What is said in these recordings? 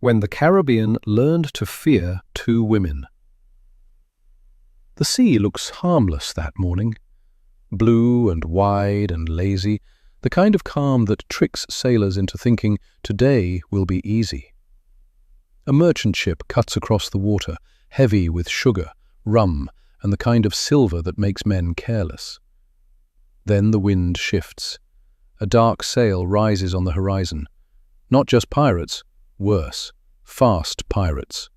When the Caribbean learned to fear two women. The sea looks harmless that morning, blue and wide and lazy, the kind of calm that tricks sailors into thinking today will be easy. A merchant ship cuts across the water, heavy with sugar, rum, and the kind of silver that makes men careless. Then the wind shifts. A dark sail rises on the horizon. Not just pirates, worse, fast pirates.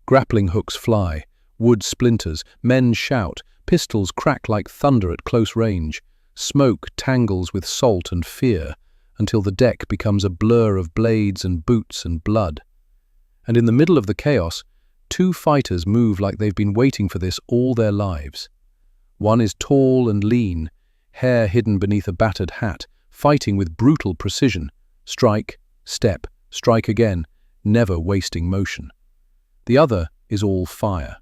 Grappling hooks fly, wood splinters, men shout, pistols crack like thunder at close range, smoke tangles with salt and fear, until the deck becomes a blur of blades and boots and blood. And in the middle of the chaos, two fighters move like they've been waiting for this all their lives. One is tall and lean, hair hidden beneath a battered hat, fighting with brutal precision. Strike, step, strike again, never wasting motion. The other is all fire.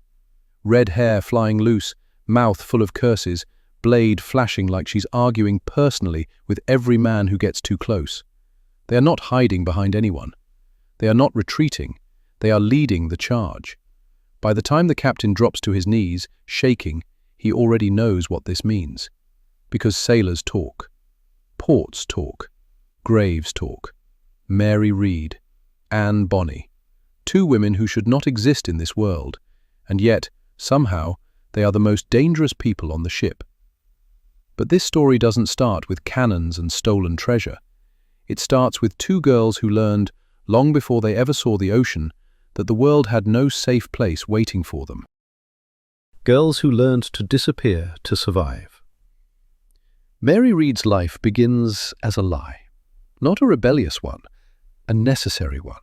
Red hair flying loose, mouth full of curses, blade flashing like she's arguing personally with every man who gets too close. They are not hiding behind anyone. They are not retreating. They are leading the charge. By the time the captain drops to his knees, shaking, he already knows what this means. Because sailors talk. Ports talk. Graves talk. Mary Read, and BONNY, two women who should not exist in this world, and yet, somehow, they are the most dangerous people on the ship. But this story doesn't start with cannons and stolen treasure. It starts with two girls who learned, long before they ever saw the ocean, that the world had no safe place waiting for them. Girls who learned to disappear to survive. Mary Read's life begins as a lie, not a rebellious one, a necessary one.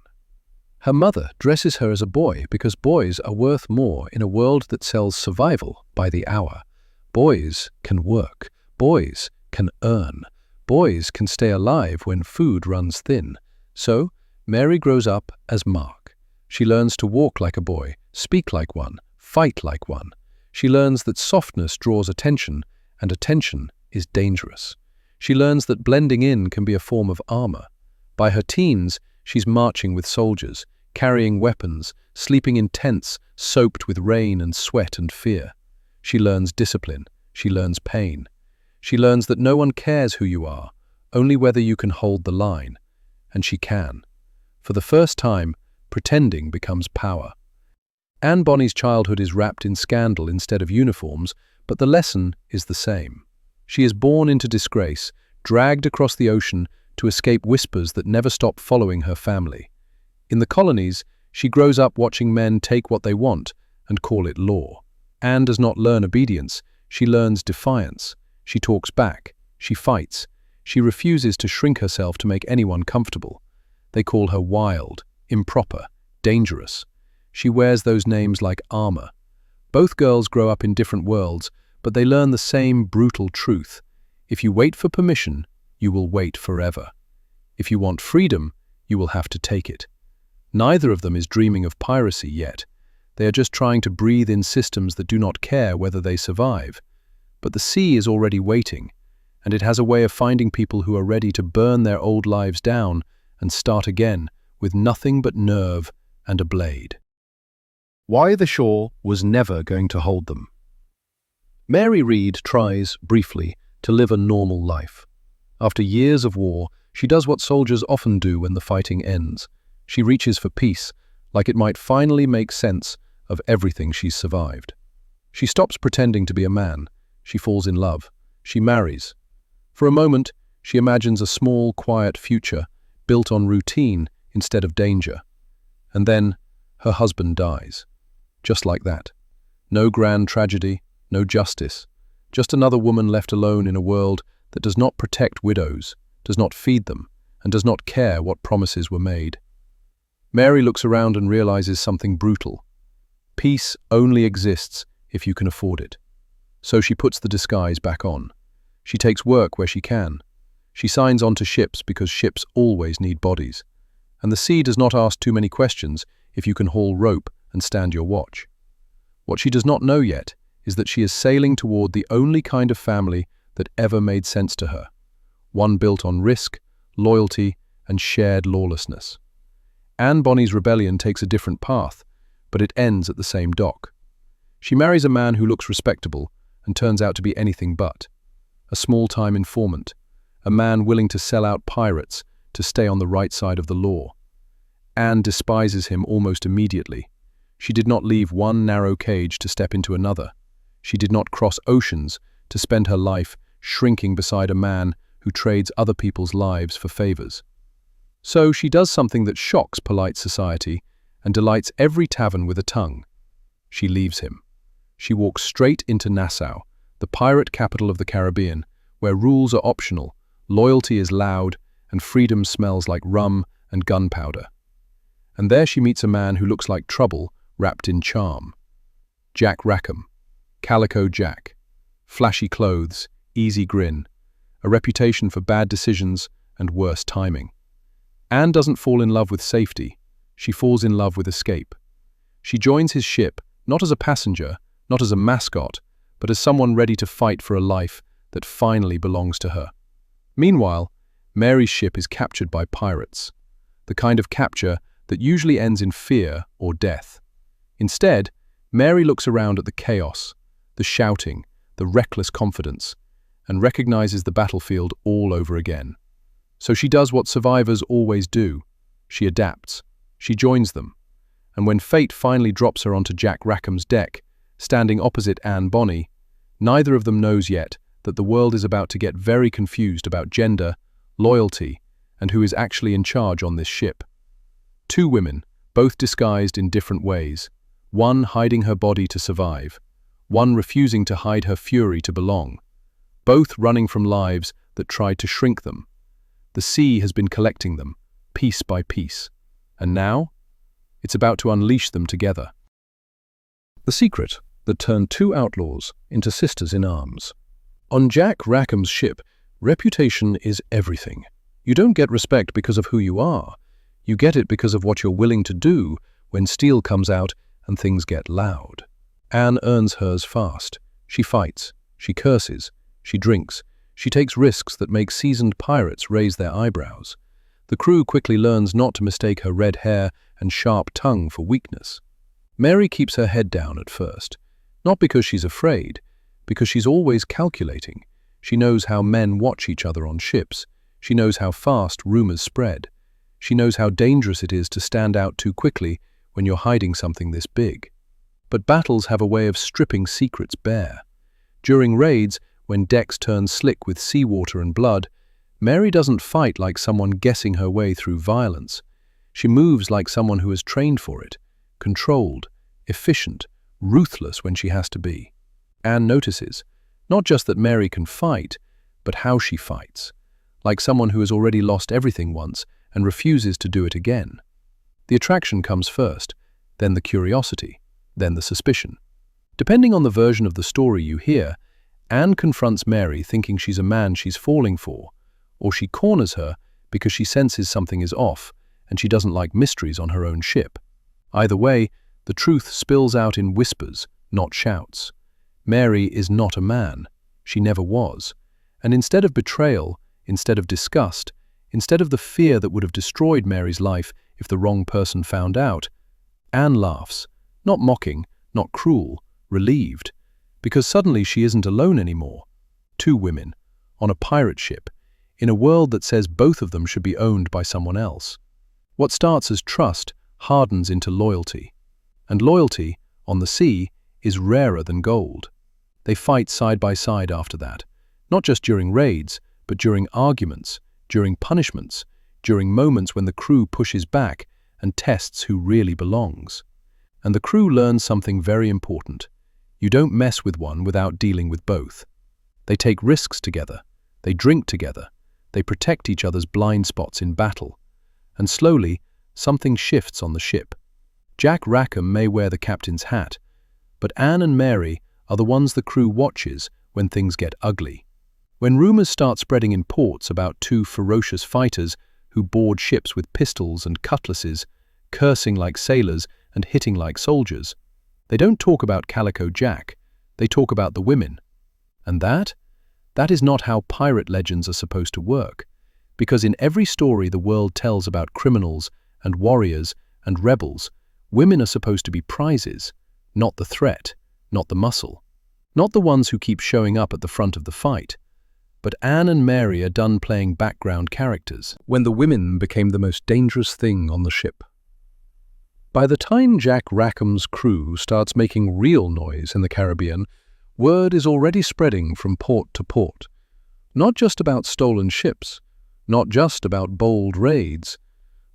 Her mother dresses her as a boy because boys are worth more in a world that sells survival by the hour. Boys can work. Boys can earn. Boys can stay alive when food runs thin. So, Mary grows up as Mark. She learns to walk like a boy, speak like one, fight like one. She learns that softness draws attention, and attention is dangerous. She learns that blending in can be a form of armor. By her teens, she's marching with soldiers, carrying weapons, sleeping in tents soaked with rain and sweat and fear. She learns discipline. She learns pain. She learns that no one cares who you are, only whether you can hold the line. And she can. For the first time, pretending becomes power. Anne Bonny's childhood is wrapped in scandal instead of uniforms, but the lesson is the same. She is born into disgrace, dragged across the ocean to escape whispers that never stop following her family. In the colonies, she grows up watching men take what they want and call it law. Anne does not learn obedience, she learns defiance. She talks back, she fights, she refuses to shrink herself to make anyone comfortable. They call her wild, improper, dangerous. She wears those names like armor. Both girls grow up in different worlds, but they learn the same brutal truth. If you wait for permission, you will wait forever. If you want freedom, you will have to take it. Neither of them is dreaming of piracy yet. They are just trying to breathe in systems that do not care whether they survive. But the sea is already waiting, and it has a way of finding people who are ready to burn their old lives down and start again with nothing but nerve and a blade. Why the shore was never going to hold them. Mary Read tries, briefly, to live a normal life. After years of war, she does what soldiers often do when the fighting ends. She reaches for peace, like it might finally make sense of everything she's survived. She stops pretending to be a man. She falls in love. She marries. For a moment, she imagines a small, quiet future, built on routine instead of danger. And then, her husband dies. Just like that. No grand tragedy, no justice. Just another woman left alone in a world that does not protect widows, does not feed them, and does not care what promises were made. Mary looks around and realizes something brutal. Peace only exists if you can afford it. So she puts the disguise back on. She takes work where she can. She signs on to ships because ships always need bodies. And the sea does not ask too many questions if you can haul rope and stand your watch. What she does not know yet is that she is sailing toward the only kind of family that ever made sense to her, one built on risk, loyalty, and shared lawlessness. Anne Bonny's rebellion takes a different path, but it ends at the same dock. She marries a man who looks respectable and turns out to be anything but. A small-time informant, a man willing to sell out pirates to stay on the right side of the law. Anne despises him almost immediately. She did not leave one narrow cage to step into another. She did not cross oceans to spend her life shrinking beside a man who trades other people's lives for favors. So she does something that shocks polite society and delights every tavern with a tongue. She leaves him. She walks straight into Nassau, the pirate capital of the Caribbean, where rules are optional, loyalty is loud, and freedom smells like rum and gunpowder. And there she meets a man who looks like trouble wrapped in charm. Jack Rackham, Calico Jack, flashy clothes, easy grin, a reputation for bad decisions and worse timing. Anne doesn't fall in love with safety, she falls in love with escape. She joins his ship, not as a passenger, not as a mascot, but as someone ready to fight for a life that finally belongs to her. Meanwhile, Mary's ship is captured by pirates, the kind of capture that usually ends in fear or death. Instead, Mary looks around at the chaos, the shouting, the reckless confidence, and recognizes the battlefield all over again. So she does what survivors always do. She adapts. She joins them. And when fate finally drops her onto Jack Rackham's deck, standing opposite Anne Bonny, neither of them knows yet that the world is about to get very confused about gender, loyalty, and who is actually in charge on this ship. Two women, both disguised in different ways, one hiding her body to survive, one refusing to hide her fury to belong, both running from lives that tried to shrink them. The sea has been collecting them, piece by piece, and now it's about to unleash them together. The secret that turned two outlaws into sisters in arms. On Jack Rackham's ship, reputation is everything. You don't get respect because of who you are. You get it because of what you're willing to do when steel comes out and things get loud. Anne earns hers fast. She fights, she curses, she drinks, she takes risks that make seasoned pirates raise their eyebrows. The crew quickly learns not to mistake her red hair and sharp tongue for weakness. Mary keeps her head down at first, not because she's afraid, because she's always calculating. She knows how men watch each other on ships. She knows how fast rumors spread. She knows how dangerous it is to stand out too quickly when you're hiding something this big. But battles have a way of stripping secrets bare. During raids, when decks turn slick with seawater and blood, Mary doesn't fight like someone guessing her way through violence. She moves like someone who has trained for it, controlled, efficient, ruthless when she has to be. Anne notices, not just that Mary can fight, but how she fights, like someone who has already lost everything once and refuses to do it again. The attraction comes first, then the curiosity, then the suspicion. Depending on the version of the story you hear, Anne confronts Mary thinking she's a man she's falling for, or she corners her because she senses something is off and she doesn't like mysteries on her own ship. Either way, the truth spills out in whispers, not shouts. Mary is not a man. She never was. And instead of betrayal, instead of disgust, instead of the fear that would have destroyed Mary's life if the wrong person found out, Anne laughs, not mocking, not cruel, relieved, because suddenly she isn't alone anymore. Two women, on a pirate ship, in a world that says both of them should be owned by someone else. What starts as trust hardens into loyalty. And loyalty, on the sea, is rarer than gold. They fight side by side after that, not just during raids, but during arguments, during punishments, during moments when the crew pushes back and tests who really belongs. And the crew learns something very important. You don't mess with one without dealing with both. They take risks together, they drink together, they protect each other's blind spots in battle. And slowly, something shifts on the ship. Jack Rackham may wear the captain's hat, but Anne and Mary are the ones the crew watches when things get ugly. When rumors start spreading in ports about two ferocious fighters who board ships with pistols and cutlasses, cursing like sailors and hitting like soldiers, they don't talk about Calico Jack, they talk about the women. And that is not how pirate legends are supposed to work, because in every story the world tells about criminals and warriors and rebels, women are supposed to be prizes, not the threat, not the muscle, not the ones who keep showing up at the front of the fight. But Anne and Mary are done playing background characters when the women became the most dangerous thing on the ship. By the time Jack Rackham's crew starts making real noise in the Caribbean, word is already spreading from port to port. Not just about stolen ships, not just about bold raids,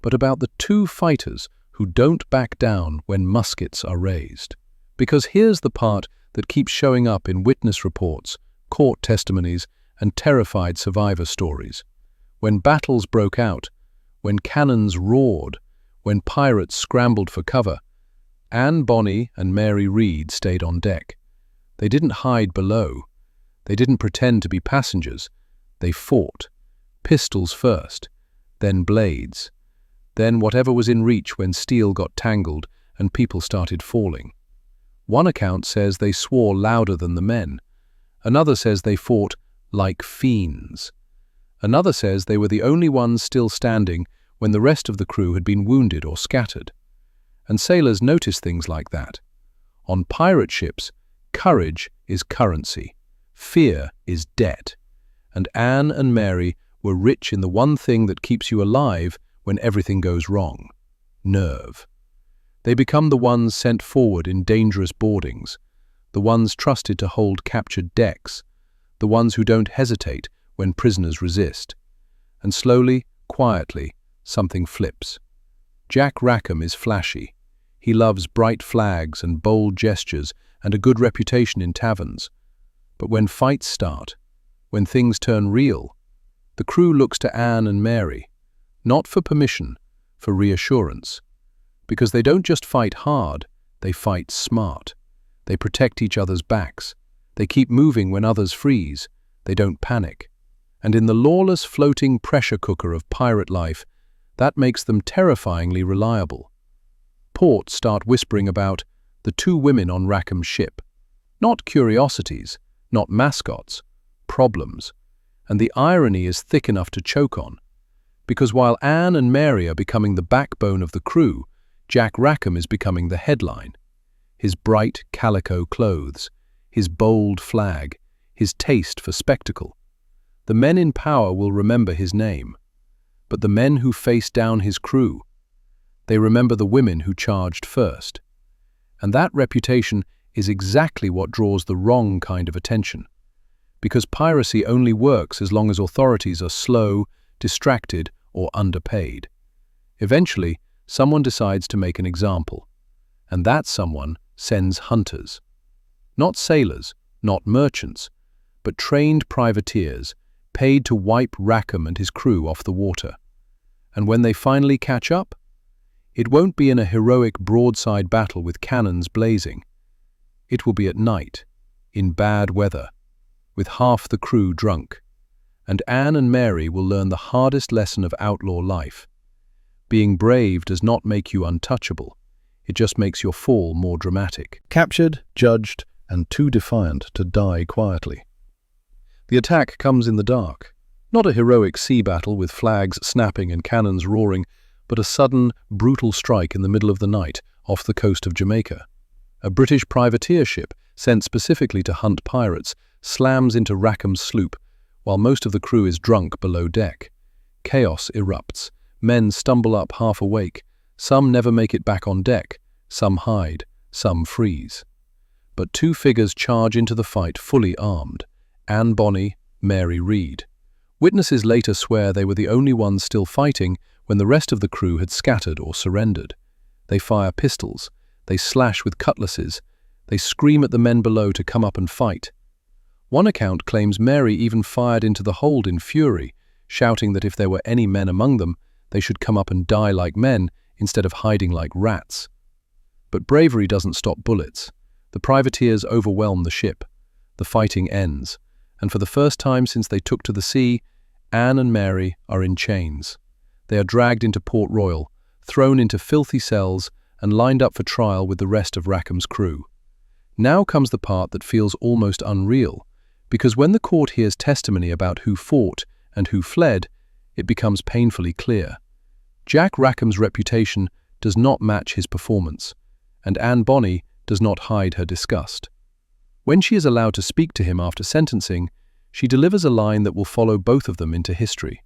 but about the two fighters who don't back down when muskets are raised. Because here's the part that keeps showing up in witness reports, court testimonies, and terrified survivor stories. When battles broke out, when cannons roared, when pirates scrambled for cover, Anne Bonny and Mary Read stayed on deck. They didn't hide below. They didn't pretend to be passengers. They fought. Pistols first, then blades, then whatever was in reach when steel got tangled and people started falling. One account says they swore louder than the men. Another says they fought like fiends. Another says they were the only ones still standing when the rest of the crew had been wounded or scattered. And sailors notice things like that. On pirate ships, courage is currency, fear is debt. And Anne and Mary were rich in the one thing that keeps you alive when everything goes wrong: nerve. They become the ones sent forward in dangerous boardings, the ones trusted to hold captured decks, the ones who don't hesitate when prisoners resist. And slowly, quietly, something flips. Jack Rackham is flashy. He loves bright flags and bold gestures and a good reputation in taverns. But when fights start, when things turn real, the crew looks to Anne and Mary, not for permission, for reassurance. Because they don't just fight hard, they fight smart. They protect each other's backs. They keep moving when others freeze. They don't panic. And in the lawless floating pressure cooker of pirate life, that makes them terrifyingly reliable. Ports start whispering about the two women on Rackham's ship. Not curiosities, not mascots, problems. And the irony is thick enough to choke on. Because while Anne and Mary are becoming the backbone of the crew, Jack Rackham is becoming the headline. His bright calico clothes, his bold flag, his taste for spectacle. The men in power will remember his name. But the men who face down his crew, they remember the women who charged first. And that reputation is exactly what draws the wrong kind of attention. Because piracy only works as long as authorities are slow, distracted, or underpaid. Eventually, someone decides to make an example. And that someone sends hunters. Not sailors, not merchants, but trained privateers, paid to wipe Rackham and his crew off the water. And when they finally catch up, it won't be in a heroic broadside battle with cannons blazing. It will be at night, in bad weather, with half the crew drunk. And Anne and Mary will learn the hardest lesson of outlaw life. Being brave does not make you untouchable. It just makes your fall more dramatic. Captured, judged, and too defiant to die quietly. The attack comes in the dark. Not a heroic sea battle with flags snapping and cannons roaring, but a sudden, brutal strike in the middle of the night off the coast of Jamaica. A British privateer ship, sent specifically to hunt pirates, slams into Rackham's sloop, while most of the crew is drunk below deck. Chaos erupts. Men stumble up half awake. Some never make it back on deck. Some hide. Some freeze. But two figures charge into the fight fully armed. Anne Bonny, Mary Read. Witnesses later swear they were the only ones still fighting when the rest of the crew had scattered or surrendered. They fire pistols. They slash with cutlasses. They scream at the men below to come up and fight. One account claims Mary even fired into the hold in fury, shouting that if there were any men among them, they should come up and die like men instead of hiding like rats. But bravery doesn't stop bullets. The privateers overwhelm the ship. The fighting ends, and for the first time since they took to the sea, Anne and Mary are in chains. They are dragged into Port Royal, thrown into filthy cells, and lined up for trial with the rest of Rackham's crew. Now comes the part that feels almost unreal, because when the court hears testimony about who fought and who fled, it becomes painfully clear. Jack Rackham's reputation does not match his performance, and Anne Bonny does not hide her disgust. When she is allowed to speak to him after sentencing, she delivers a line that will follow both of them into history.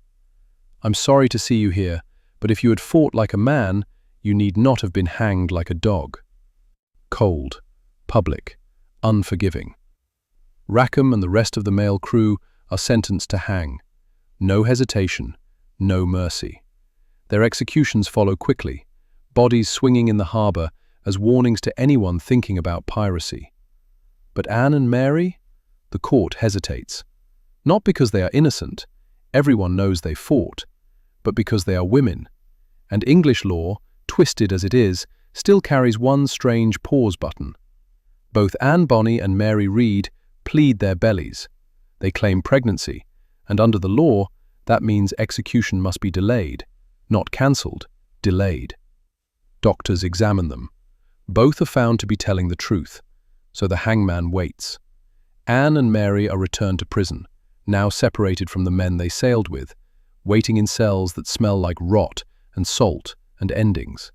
"I'm sorry to see you here, but if you had fought like a man, you need not have been hanged like a dog." Cold, public, unforgiving. Rackham and the rest of the male crew are sentenced to hang. No hesitation, no mercy. Their executions follow quickly, bodies swinging in the harbour as warnings to anyone thinking about piracy. But Anne and Mary? The court hesitates. Not because they are innocent, everyone knows they fought, but because they are women, and English law, twisted as it is, still carries one strange pause button. Both Anne Bonny and Mary Read plead their bellies. They claim pregnancy, and under the law, that means execution must be delayed, not cancelled, delayed. Doctors examine them. Both are found to be telling the truth, so the hangman waits. Anne and Mary are returned to prison, now separated from the men they sailed with, waiting in cells that smell like rot and salt and endings.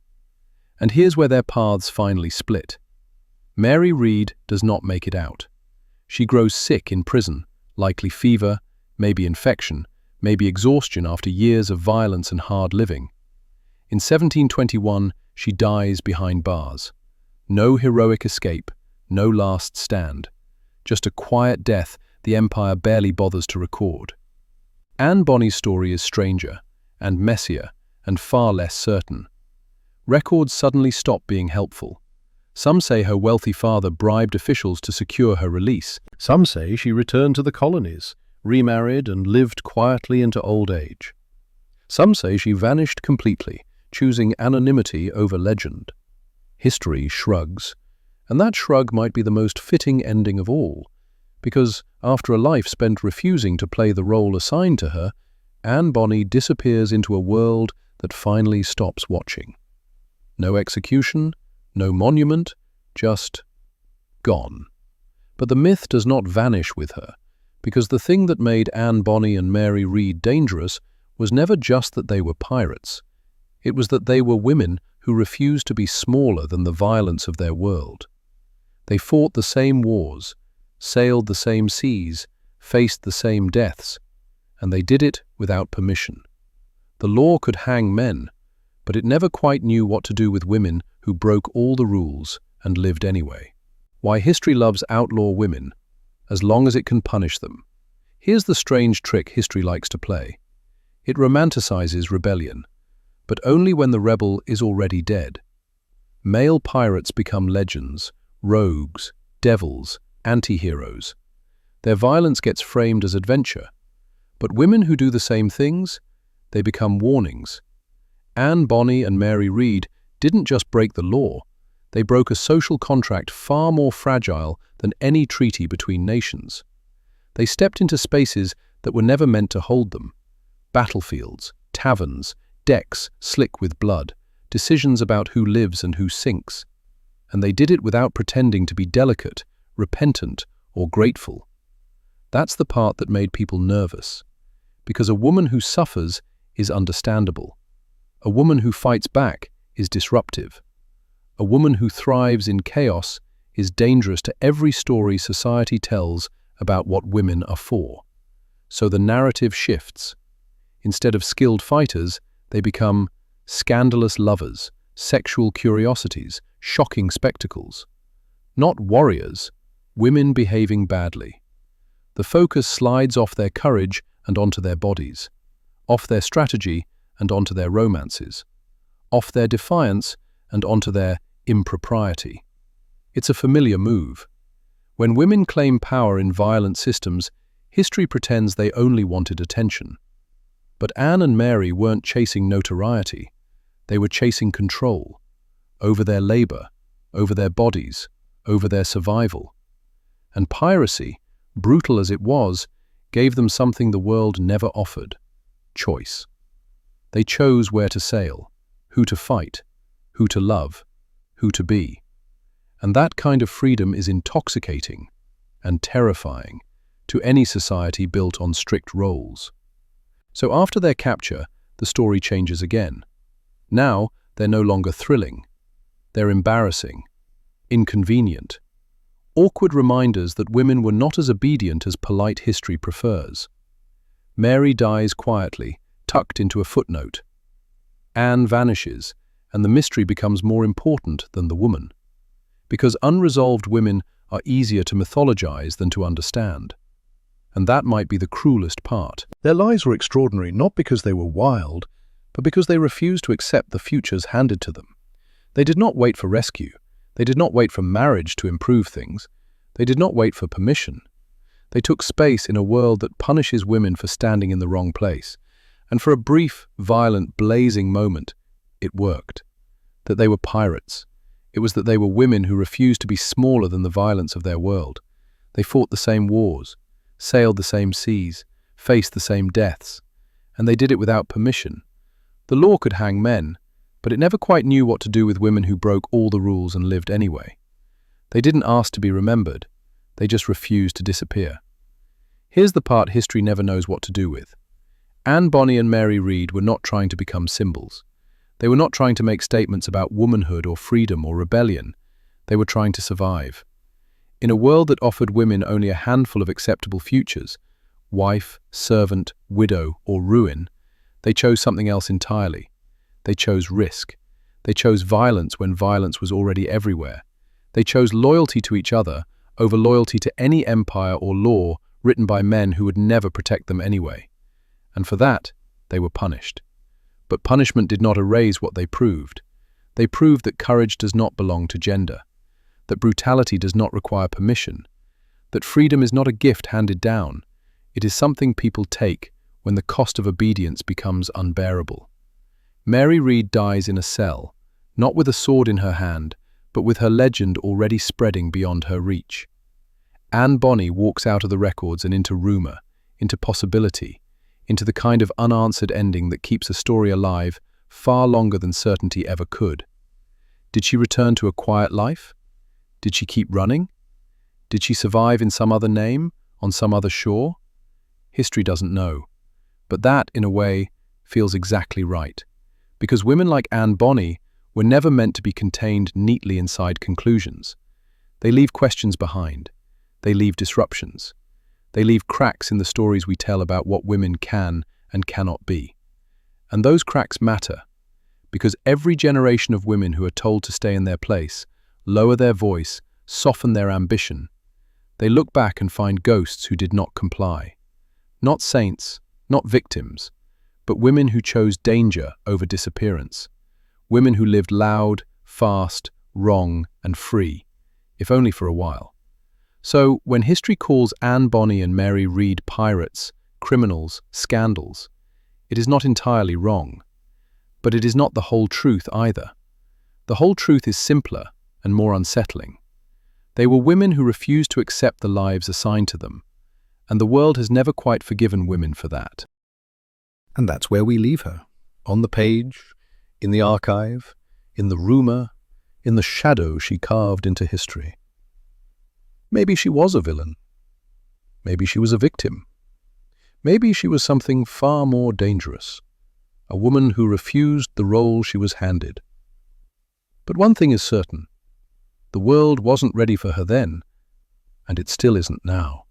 And here's where their paths finally split. Mary Read does not make it out. She grows sick in prison, likely fever, maybe infection, maybe exhaustion after years of violence and hard living. In 1721, she dies behind bars. No heroic escape, no last stand. Just a quiet death the Empire barely bothers to record. Anne Bonny's story is stranger, and messier, and far less certain. Records suddenly stop being helpful. Some say her wealthy father bribed officials to secure her release. Some say she returned to the colonies, remarried and lived quietly into old age. Some say she vanished completely, choosing anonymity over legend. History shrugs, and that shrug might be the most fitting ending of all, because after a life spent refusing to play the role assigned to her, Anne Bonny disappears into a world that finally stops watching. No execution, no monument, just gone. But the myth does not vanish with her, because the thing that made Anne Bonny and Mary Read dangerous was never just that they were pirates. It was that they were women who refused to be smaller than the violence of their world. They fought the same wars, sailed the same seas, faced the same deaths, and they did it without permission. The law could hang men, but it never quite knew what to do with women who broke all the rules and lived anyway. Why history loves outlaw women, as long as it can punish them. Here's the strange trick history likes to play. It romanticizes rebellion, but only when the rebel is already dead. Male pirates become legends, rogues, devils, anti-heroes. Their violence gets framed as adventure, but women who do the same things, they become warnings. Anne Bonny and Mary Read didn't just break the law, they broke a social contract far more fragile than any treaty between nations. They stepped into spaces that were never meant to hold them. Battlefields, taverns, decks slick with blood, decisions about who lives and who sinks. And they did it without pretending to be delicate, repentant, or grateful. That's the part that made people nervous. Because a woman who suffers is understandable. A woman who fights back is disruptive. A woman who thrives in chaos is dangerous to every story society tells about what women are for. So the narrative shifts. Instead of skilled fighters, they become scandalous lovers, sexual curiosities, shocking spectacles. Not warriors, women behaving badly. The focus slides off their courage and onto their bodies, off their strategy and onto their romances, off their defiance and onto their impropriety. It's a familiar move. When women claim power in violent systems, history pretends they only wanted attention. But Anne and Mary weren't chasing notoriety. They were chasing control over their labor, over their bodies, over their survival. And piracy, brutal as it was, gave them something the world never offered: choice. They chose where to sail, who to fight, who to love, who to be. And that kind of freedom is intoxicating and terrifying to any society built on strict roles. So after their capture, the story changes again. Now, they're no longer thrilling. They're embarrassing, inconvenient, awkward reminders that women were not as obedient as polite history prefers. Mary dies quietly, tucked into a footnote. Anne vanishes, and the mystery becomes more important than the woman. Because unresolved women are easier to mythologize than to understand. And that might be the cruelest part. Their lives were extraordinary not because they were wild, but because they refused to accept the futures handed to them. They did not wait for rescue. They did not wait for marriage to improve things. They did not wait for permission. They took space in a world that punishes women for standing in the wrong place. And for a brief, violent, blazing moment, it worked. That they were pirates. It was that they were women who refused to be smaller than the violence of their world. They fought the same wars, sailed the same seas, faced the same deaths. And they did it without permission. The law could hang men, but it never quite knew what to do with women who broke all the rules and lived anyway. They didn't ask to be remembered. They just refused to disappear. Here's the part history never knows what to do with. Anne Bonny and Mary Read were not trying to become symbols. They were not trying to make statements about womanhood or freedom or rebellion. They were trying to survive. In a world that offered women only a handful of acceptable futures, wife, servant, widow, or ruin, they chose something else entirely. They chose risk. They chose violence when violence was already everywhere. They chose loyalty to each other over loyalty to any empire or law written by men who would never protect them anyway. And for that, they were punished. But punishment did not erase what they proved. They proved that courage does not belong to gender, that brutality does not require permission, that freedom is not a gift handed down. It is something people take when the cost of obedience becomes unbearable. Mary Read dies in a cell, not with a sword in her hand, but with her legend already spreading beyond her reach. Anne Bonny walks out of the records and into rumor, into possibility, into the kind of unanswered ending that keeps a story alive far longer than certainty ever could. Did she return to a quiet life? Did she keep running? Did she survive in some other name, on some other shore? History doesn't know. But that, in a way, feels exactly right. Because women like Anne Bonny were never meant to be contained neatly inside conclusions. They leave questions behind. They leave disruptions. They leave cracks in the stories we tell about what women can and cannot be. And those cracks matter, because every generation of women who are told to stay in their place, lower their voice, soften their ambition, they look back and find ghosts who did not comply. Not saints, not victims, but women who chose danger over disappearance. Women who lived loud, fast, wrong, and free, if only for a while. So, when history calls Anne Bonny and Mary Read pirates, criminals, scandals, it is not entirely wrong. But it is not the whole truth either. The whole truth is simpler and more unsettling. They were women who refused to accept the lives assigned to them, and the world has never quite forgiven women for that. And that's where we leave her, on the page, in the archive, in the rumor, in the shadow she carved into history. Maybe she was a villain. Maybe she was a victim. Maybe she was something far more dangerous, a woman who refused the role she was handed. But one thing is certain, the world wasn't ready for her then, and it still isn't now.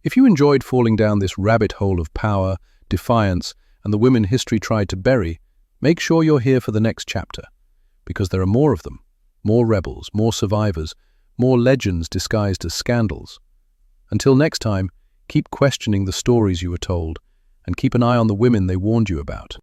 If you enjoyed falling down this rabbit hole of power, defiance, and the women history tried to bury, make sure you're here for the next chapter, because there are more of them, more rebels, more survivors, more legends disguised as scandals. Until next time, keep questioning the stories you were told, and keep an eye on the women they warned you about.